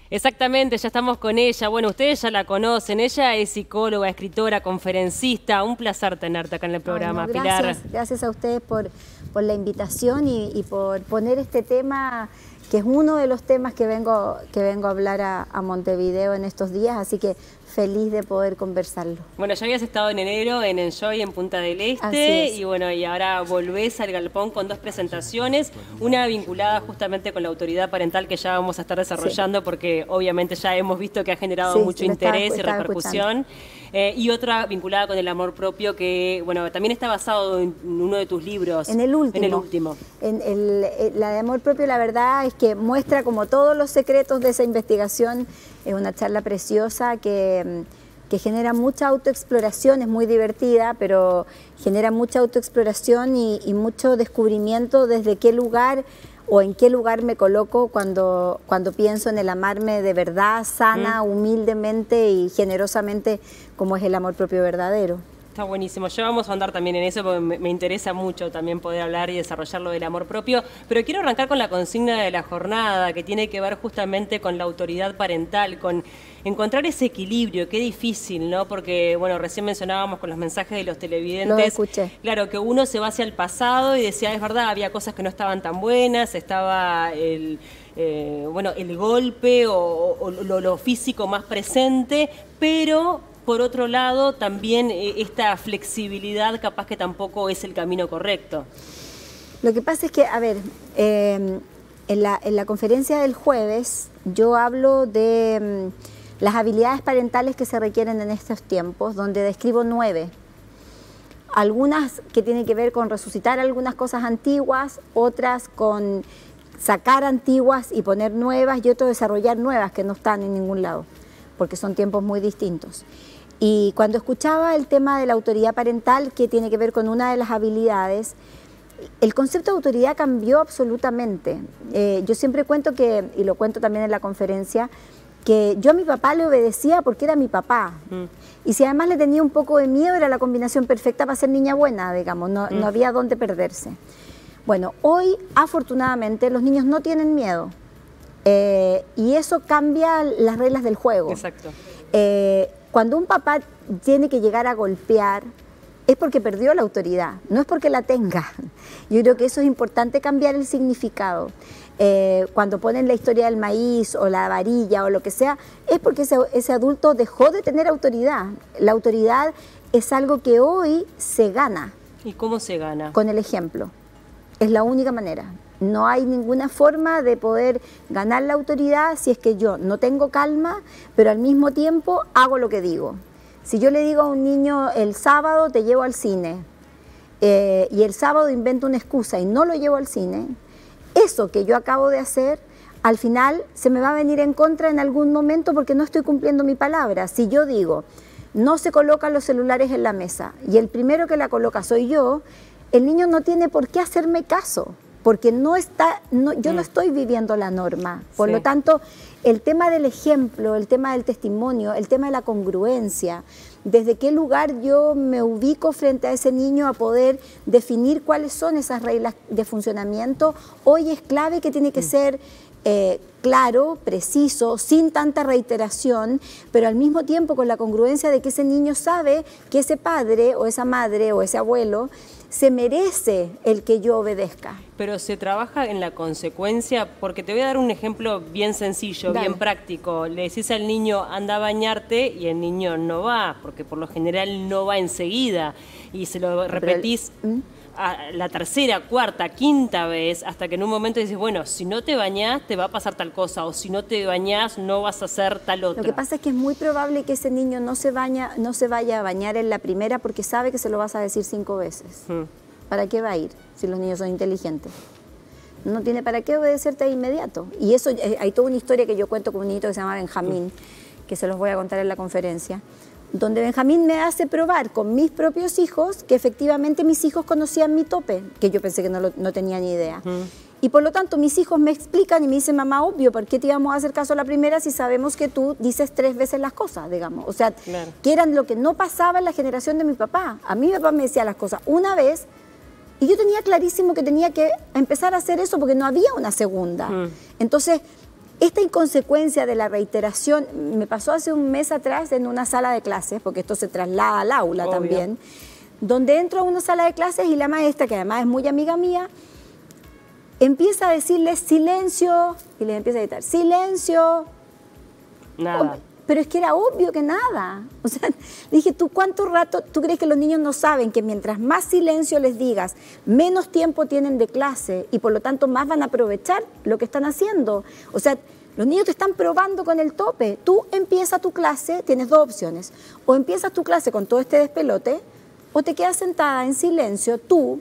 Exactamente, ya estamos con ella. Bueno, ustedes ya la conocen. Ella es psicóloga, escritora, conferencista. Un placer tenerte acá en el programa, Ay, no, Pilar. gracias a ustedes por la invitación y por poner este tema, que es uno de los temas que vengo a hablar a Montevideo en estos días, así que feliz de poder conversarlo. Bueno, ya habías estado en enero en Enjoy en Punta del Este y bueno, y ahora volvés al Galpón con 2 presentaciones, una vinculada justamente con la autoridad parental que ya vamos a estar desarrollando porque obviamente ya hemos visto que ha generado mucho interés y repercusión. Y otra vinculada con el amor propio que, bueno, también está basado en uno de tus libros. En el último. La de amor propio, la verdad es que muestra como todos los secretos de esa investigación. Es una charla preciosa que genera mucha autoexploración, es muy divertida, pero genera mucha autoexploración y mucho descubrimiento desde qué lugar o en qué lugar me coloco cuando pienso en el amarme de verdad, sana, humildemente y generosamente, como es el amor propio verdadero. Está buenísimo. Ya vamos a andar también en eso porque me interesa mucho también poder hablar y desarrollar lo del amor propio, pero quiero arrancar con la consigna de la jornada que tiene que ver justamente con la autoridad parental, con encontrar ese equilibrio. Qué difícil, ¿no? Porque, bueno, recién mencionábamos con los mensajes de los televidentes. Lo escuché. Claro, que uno se va hacia el pasado y decía, es verdad, había cosas que no estaban tan buenas, estaba el golpe o lo físico más presente, pero por otro lado, también esta flexibilidad capaz que tampoco es el camino correcto. Lo que pasa es que, a ver, en la conferencia del jueves yo hablo de las habilidades parentales que se requieren en estos tiempos, donde describo 9. Algunas que tienen que ver con resucitar algunas cosas antiguas, otras con sacar antiguas y poner nuevas, y otro desarrollar nuevas que no están en ningún lado, porque son tiempos muy distintos. Y cuando escuchaba el tema de la autoridad parental, que tiene que ver con una de las habilidades, el concepto de autoridad cambió absolutamente. Yo siempre cuento que, y lo cuento también en la conferencia, que yo a mi papá le obedecía porque era mi papá. Y si además le tenía un poco de miedo, era la combinación perfecta para ser niña buena, digamos, no había dónde perderse. Bueno, hoy, afortunadamente, los niños no tienen miedo. Y eso cambia las reglas del juego. Exacto. Cuando un papá tiene que llegar a golpear, es porque perdió la autoridad, no es porque la tenga. Yo creo que eso es importante, cambiar el significado. Cuando ponen la historia del maíz o la varilla o lo que sea, es porque ese adulto dejó de tener autoridad. La autoridad es algo que hoy se gana. ¿Y cómo se gana? Con el ejemplo. Es la única manera. No hay ninguna forma de poder ganar la autoridad si es que yo no tengo calma, pero al mismo tiempo hago lo que digo. Si yo le digo a un niño, el sábado te llevo al cine, y el sábado invento una excusa y no lo llevo al cine, eso que yo acabo de hacer, al final se me va a venir en contra en algún momento porque no estoy cumpliendo mi palabra. Si yo digo, no se colocan los celulares en la mesa y el primero que la coloca soy yo, el niño no tiene por qué hacerme caso, porque yo no estoy viviendo la norma. Por lo tanto, el tema del ejemplo, el tema del testimonio, el tema de la congruencia, desde qué lugar yo me ubico frente a ese niño a poder definir cuáles son esas reglas de funcionamiento, hoy es clave, que tiene que ser claro, preciso, sin tanta reiteración, pero al mismo tiempo con la congruencia de que ese niño sabe que ese padre o esa madre o ese abuelo se merece el que yo obedezca. Pero se trabaja en la consecuencia, porque te voy a dar un ejemplo bien sencillo, bien práctico. Le decís al niño, anda a bañarte, y el niño no va, porque por lo general no va enseguida, y se lo repetís a la tercera, cuarta, quinta vez, hasta que en un momento dices, bueno, si no te bañás te va a pasar tal cosa, o si no te bañás no vas a hacer tal otra. Lo que pasa es que es muy probable que ese niño no se vaya a bañar en la primera porque sabe que se lo vas a decir 5 veces. ¿Para qué va a ir si los niños son inteligentes? No tiene para qué obedecerte de inmediato. Y eso, hay toda una historia que yo cuento con un niñito que se llama Benjamín, que se los voy a contar en la conferencia, donde Benjamín me hace probar con mis propios hijos que efectivamente mis hijos conocían mi tope, que yo pensé que no tenía ni idea. Y por lo tanto mis hijos me explican y me dicen, mamá, obvio, ¿por qué te íbamos a hacer caso a la primera si sabemos que tú dices 3 veces las cosas, digamos? O sea, que eran lo que no pasaba en la generación de mi papá. A mí mi papá me decía las cosas una vez y yo tenía clarísimo que tenía que empezar a hacer eso porque no había una segunda. Entonces, esta inconsecuencia de la reiteración me pasó hace un mes atrás en una sala de clases, porque esto se traslada al aula Obvio. también, donde entro a una sala de clases y la maestra, que además es muy amiga mía, empieza a decirles silencio y les empieza a gritar silencio. Nada. Pero es que era obvio que nada. O sea, dije, ¿tú cuánto rato, tú crees que los niños no saben que mientras más silencio les digas, menos tiempo tienen de clase y por lo tanto más van a aprovechar lo que están haciendo? O sea, los niños te están probando con el tope. Tú empiezas tu clase, tienes dos opciones. O empiezas tu clase con todo este despelote, o te quedas sentada en silencio, tú,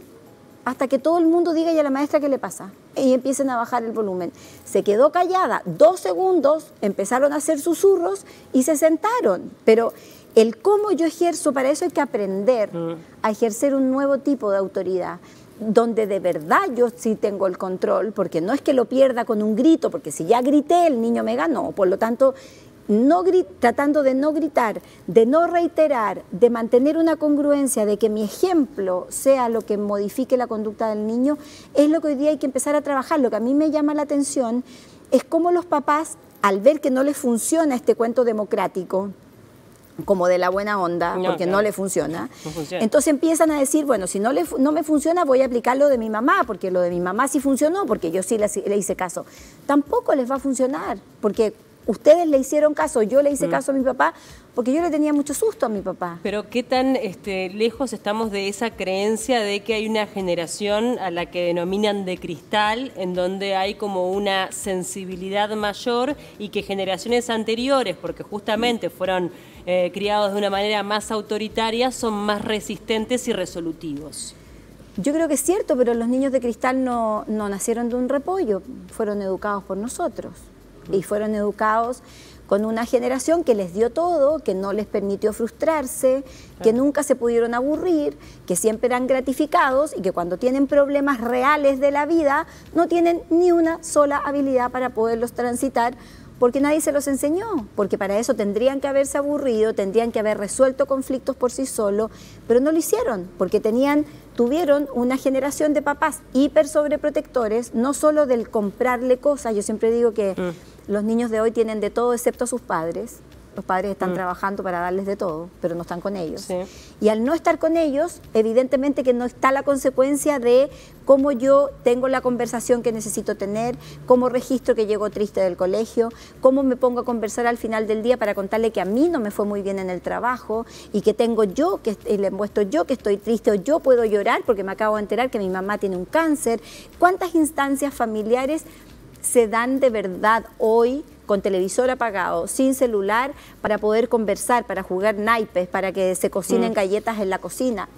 hasta que todo el mundo diga y a la maestra qué le pasa. Y empiecen a bajar el volumen. Se quedó callada 2 segundos, empezaron a hacer susurros y se sentaron. Pero el cómo yo ejerzo, para eso hay que aprender a ejercer un nuevo tipo de autoridad, donde de verdad yo sí tengo el control, porque no es que lo pierda con un grito, porque si ya grité, el niño me ganó. Por lo tanto, tratando de no gritar, de no reiterar, de mantener una congruencia, de que mi ejemplo sea lo que modifique la conducta del niño, es lo que hoy día hay que empezar a trabajar. Lo que a mí me llama la atención es cómo los papás, al ver que no les funciona este cuento democrático, como de la buena onda, porque no le funciona. No funciona. Entonces empiezan a decir, bueno, si no me funciona, voy a aplicar lo de mi mamá, porque lo de mi mamá sí funcionó, porque yo sí le hice caso. Tampoco les va a funcionar, porque ustedes le hicieron caso, yo le hice caso a mi papá, porque yo le tenía mucho susto a mi papá. Pero qué tan lejos estamos de esa creencia de que hay una generación a la que denominan de cristal, en donde hay como una sensibilidad mayor y que generaciones anteriores, porque justamente fueron criados de una manera más autoritaria, son más resistentes y resolutivos. Yo creo que es cierto, pero los niños de cristal no nacieron de un repollo, fueron educados por nosotros. Y fueron educados con una generación que les dio todo, que no les permitió frustrarse, que nunca se pudieron aburrir, que siempre eran gratificados y que cuando tienen problemas reales de la vida no tienen ni una sola habilidad para poderlos transitar, porque nadie se los enseñó, porque para eso tendrían que haberse aburrido, tendrían que haber resuelto conflictos por sí solos, pero no lo hicieron, porque tuvieron una generación de papás hiper sobreprotectores, no solo del comprarle cosas. Yo siempre digo que los niños de hoy tienen de todo excepto a sus padres. Los padres están trabajando para darles de todo, pero no están con ellos. Sí. Y al no estar con ellos, evidentemente que no está la consecuencia de cómo yo tengo la conversación que necesito tener, cómo registro que llego triste del colegio, cómo me pongo a conversar al final del día para contarle que a mí no me fue muy bien en el trabajo y que tengo yo, que le muestro yo que estoy triste, o yo puedo llorar porque me acabo de enterar que mi mamá tiene un cáncer. ¿Cuántas instancias familiares se dan de verdad hoy con televisor apagado, sin celular, para poder conversar, para jugar naipes, para que se cocinen galletas en la cocina?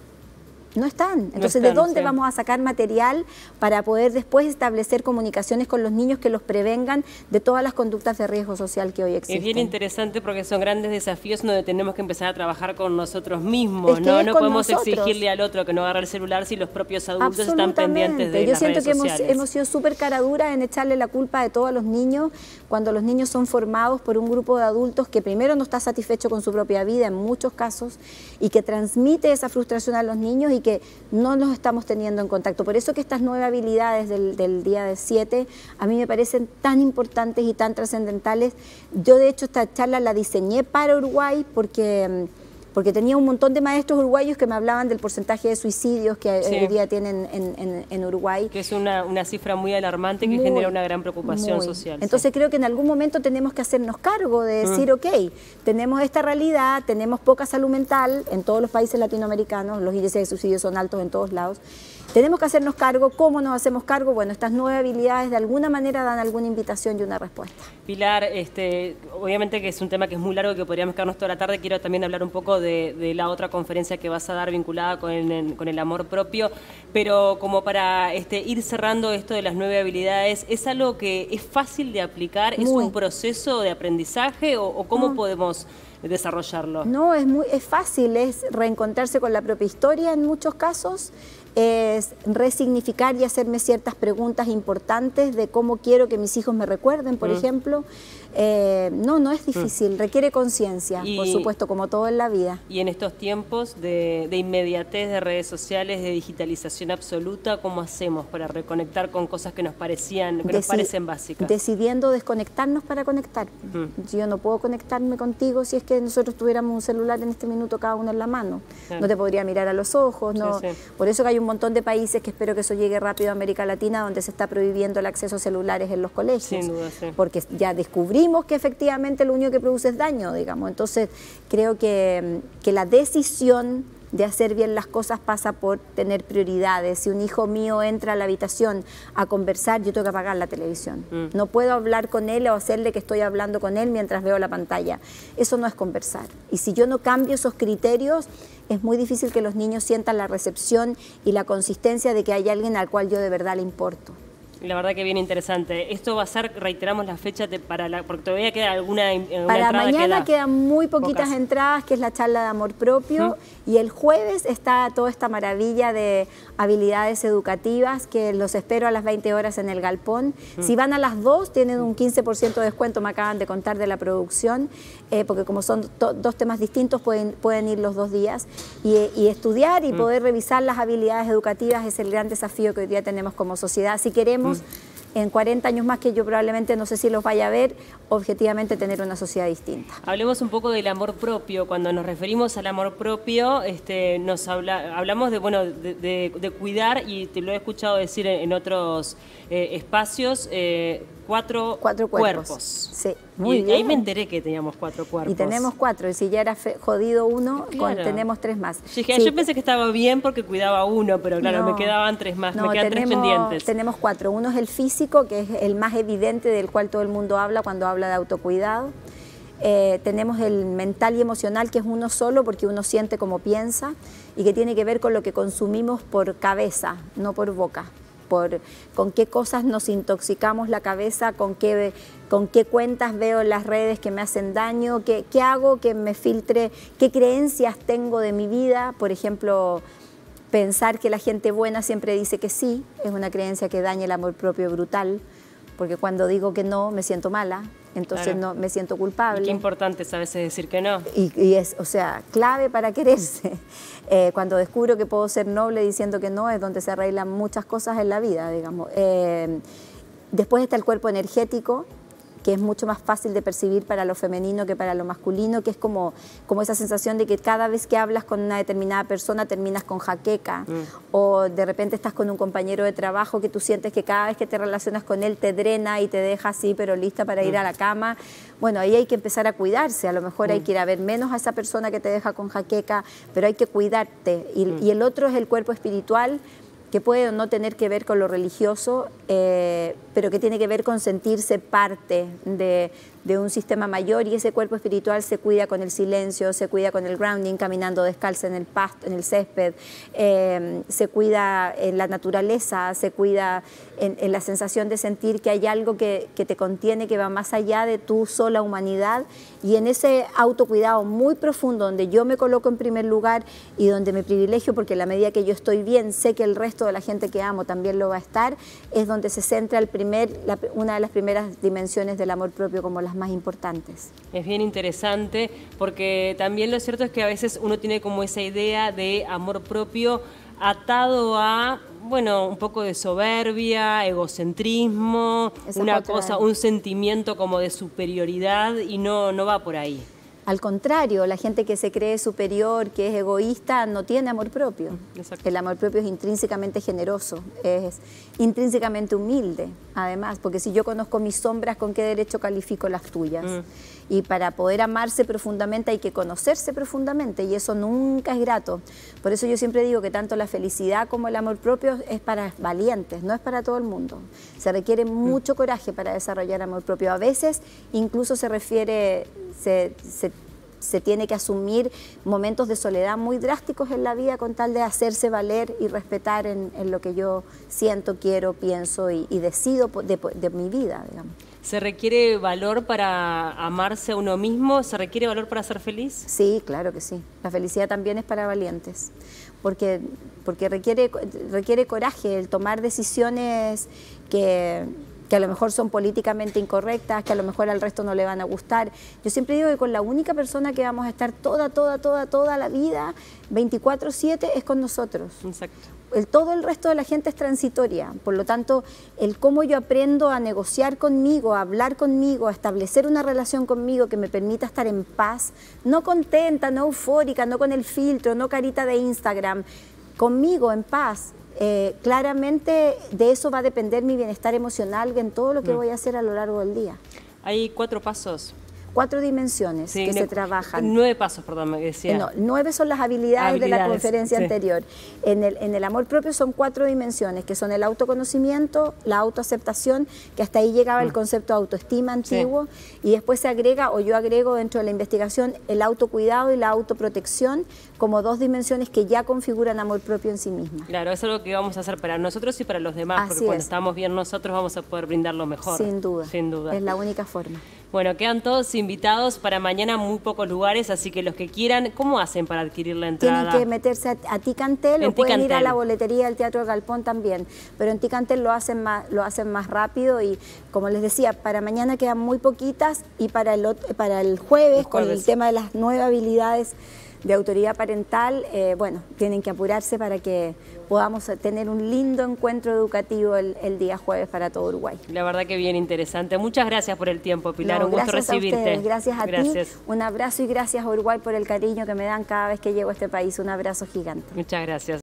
No están. Entonces, ¿de dónde vamos a sacar material para poder después establecer comunicaciones con los niños que los prevengan de todas las conductas de riesgo social que hoy existen? Es bien interesante porque son grandes desafíos donde tenemos que empezar a trabajar con nosotros mismos, ¿no? No podemos exigirle al otro que no agarre el celular si los propios adultos están pendientes de las redes sociales. Yo siento que hemos sido súper caraduras en echarle la culpa de todo a los niños, cuando los niños son formados por un grupo de adultos que primero no está satisfecho con su propia vida en muchos casos y que transmite esa frustración a los niños y que no nos estamos teniendo en contacto. Por eso que estas 9 habilidades del día de 7 a mí me parecen tan importantes y tan trascendentales. Yo de hecho esta charla la diseñé para Uruguay porque tenía un montón de maestros uruguayos que me hablaban del porcentaje de suicidios que hoy día tienen en Uruguay. Que es una cifra muy alarmante que genera una gran preocupación social. Entonces creo que en algún momento tenemos que hacernos cargo de decir, ok, tenemos esta realidad, tenemos poca salud mental en todos los países latinoamericanos, los índices de suicidio son altos en todos lados. Tenemos que hacernos cargo. ¿Cómo nos hacemos cargo? Bueno, estas 9 habilidades de alguna manera dan alguna invitación y una respuesta. Pilar, obviamente que es un tema que es muy largo, que podríamos quedarnos toda la tarde. Quiero también hablar un poco de la otra conferencia que vas a dar vinculada con el amor propio, pero como para ir cerrando esto de las 9 habilidades, ¿es algo que es fácil de aplicar? ¿Es un proceso de aprendizaje o cómo podemos desarrollarlo? No, es fácil, es reencontrarse con la propia historia en muchos casos, es resignificar y hacerme ciertas preguntas importantes de cómo quiero que mis hijos me recuerden, por ejemplo, No es difícil, requiere conciencia, por supuesto, como todo en la vida. Y en estos tiempos de inmediatez, de redes sociales, de digitalización absoluta, ¿cómo hacemos para reconectar con cosas que nos parecen básicas? Decidiendo desconectarnos para conectar. Yo no puedo conectarme contigo si es que nosotros tuviéramos un celular en este minuto cada uno en la mano. No te podría mirar a los ojos. No. Por eso que hay un montón de países, que espero que eso llegue rápido a América Latina, donde se está prohibiendo el acceso a celulares en los colegios. Sin duda, porque ya descubrimos que efectivamente lo único que produce es daño, digamos. Entonces, creo que la decisión de hacer bien las cosas pasa por tener prioridades. Si un hijo mío entra a la habitación a conversar, yo tengo que apagar la televisión. No puedo hablar con él o hacerle que estoy hablando con él mientras veo la pantalla. Eso no es conversar. Y si yo no cambio esos criterios, es muy difícil que los niños sientan la recepción y la consistencia de que hay alguien al cual yo de verdad le importo. La verdad que bien interesante. Esto va a ser, reiteramos la fecha porque todavía queda alguna para mañana quedan muy poquitas entradas, que es la charla de amor propio, y el jueves está toda esta maravilla de habilidades educativas, que los espero a las 20 horas en el Galpón. Si van a las 2 tienen un 15% de descuento, me acaban de contar de la producción, porque como son dos temas distintos pueden ir los 2 días y estudiar y poder revisar las habilidades educativas. Es el gran desafío que hoy día tenemos como sociedad. Si queremos en 40 años más, que yo probablemente no sé si los vaya a ver, objetivamente tener una sociedad distinta. Hablemos un poco del amor propio. Cuando nos referimos al amor propio, hablamos de cuidar, y te lo he escuchado decir en otros espacios, cuatro cuerpos. Sí, muy bien. Ahí me enteré que teníamos 4 cuerpos. Y tenemos 4, y si ya era jodido uno, tenemos 3 más. Yo pensé que estaba bien porque cuidaba uno, pero claro, me quedaban 3 más, me quedan 3 pendientes. Tenemos 4. Uno es el físico, que es el más evidente, del cual todo el mundo habla cuando habla de autocuidado. Tenemos el mental y emocional, que es uno solo, porque uno siente como piensa, y que tiene que ver con lo que consumimos por cabeza, no por boca. Con qué cosas nos intoxicamos la cabeza, con qué cuentas veo en las redes que me hacen daño, qué hago que me filtre, qué creencias tengo de mi vida. Por ejemplo, pensar que la gente buena siempre dice que sí, es una creencia que daña el amor propio brutal, porque cuando digo que no, me siento mala, entonces no me siento culpable. Y qué importante es a veces decir que no. Y es, clave para quererse. Cuando descubro que puedo ser noble diciendo que no, es donde se arreglan muchas cosas en la vida, digamos. Después está el cuerpo energético, que es mucho más fácil de percibir para lo femenino que para lo masculino, que es como esa sensación de que cada vez que hablas con una determinada persona terminas con jaqueca, o de repente estás con un compañero de trabajo que tú sientes que cada vez que te relacionas con él te drena y te deja así, pero lista para ir a la cama. Bueno, ahí hay que empezar a cuidarse. A lo mejor hay que ir a ver menos a esa persona que te deja con jaqueca, pero hay que cuidarte. Y el otro es el cuerpo espiritual, que puede no tener que ver con lo religioso, pero que tiene que ver con sentirse parte de un sistema mayor, y ese cuerpo espiritual se cuida con el silencio, se cuida con el grounding, caminando descalza en el pasto, en el césped, se cuida en la naturaleza, se cuida en la sensación de sentir que hay algo que te contiene, que va más allá de tu sola humanidad, y en ese autocuidado muy profundo, donde yo me coloco en primer lugar y donde me privilegio, porque en la medida que yo estoy bien, sé que el resto de la gente que amo también lo va a estar, es donde se centra una de las primeras dimensiones del amor propio, como las más importantes. Es bien interesante, porque también lo cierto es que a veces uno tiene como esa idea de amor propio atado a, un poco de soberbia, egocentrismo, un sentimiento como de superioridad, y no va por ahí. Al contrario, la gente que se cree superior, que es egoísta, no tiene amor propio. Exacto. El amor propio es intrínsecamente generoso, es intrínsecamente humilde, además, porque si yo conozco mis sombras, ¿con qué derecho califico las tuyas? Y para poder amarse profundamente hay que conocerse profundamente, y eso nunca es grato. Por eso yo siempre digo que tanto la felicidad como el amor propio es para valientes, no es para todo el mundo. Se requiere mucho coraje para desarrollar amor propio. A veces incluso se tiene que asumir momentos de soledad muy drásticos en la vida con tal de hacerse valer y respetar en lo que yo siento, quiero, pienso y decido de mi vida, digamos. ¿Se requiere valor para amarse a uno mismo? ¿Se requiere valor para ser feliz? Sí, claro que sí. La felicidad también es para valientes, porque requiere coraje el tomar decisiones que que a lo mejor son políticamente incorrectas, que a lo mejor al resto no le van a gustar. Yo siempre digo que con la única persona que vamos a estar toda la vida, 24/7, es con nosotros. Exacto. Todo el resto de la gente es transitoria, por lo tanto, el cómo yo aprendo a negociar conmigo, a hablar conmigo, a establecer una relación conmigo que me permita estar en paz, no contenta, no eufórica, no con el filtro, no carita de Instagram, conmigo en paz. Claramente de eso va a depender mi bienestar emocional en todo lo que voy a hacer a lo largo del día. Hay 4 pasos. 4 dimensiones que se trabajan. 9 pasos, perdón, me decía. No, 9 son las habilidades de la conferencia anterior. En el amor propio son 4 dimensiones, que son el autoconocimiento, la autoaceptación, que hasta ahí llegaba el concepto de autoestima antiguo, y después se agrega, o yo agrego dentro de la investigación, el autocuidado y la autoprotección como 2 dimensiones que ya configuran amor propio en sí misma. Claro, eso es lo que vamos a hacer para nosotros y para los demás, porque cuando estamos bien nosotros vamos a poder brindar lo mejor. Sin duda. Sin duda. Es la única forma. Bueno, quedan todos invitados para mañana, muy pocos lugares, así que los que quieran, ¿cómo hacen para adquirir la entrada? Tienen que meterse a Ticantel o pueden ir a la boletería del Teatro Galpón también, pero en Ticantel lo hacen más rápido y, como les decía, para mañana quedan muy poquitas y para el jueves, con el tema de las 9 habilidades de autoridad parental, bueno, tienen que apurarse para que podamos tener un lindo encuentro educativo el día jueves para todo Uruguay. La verdad que bien interesante. Muchas gracias por el tiempo, Pilar. Un gusto recibirte. A ustedes, gracias a ti. Un abrazo y gracias a Uruguay por el cariño que me dan cada vez que llego a este país. Un abrazo gigante. Muchas gracias.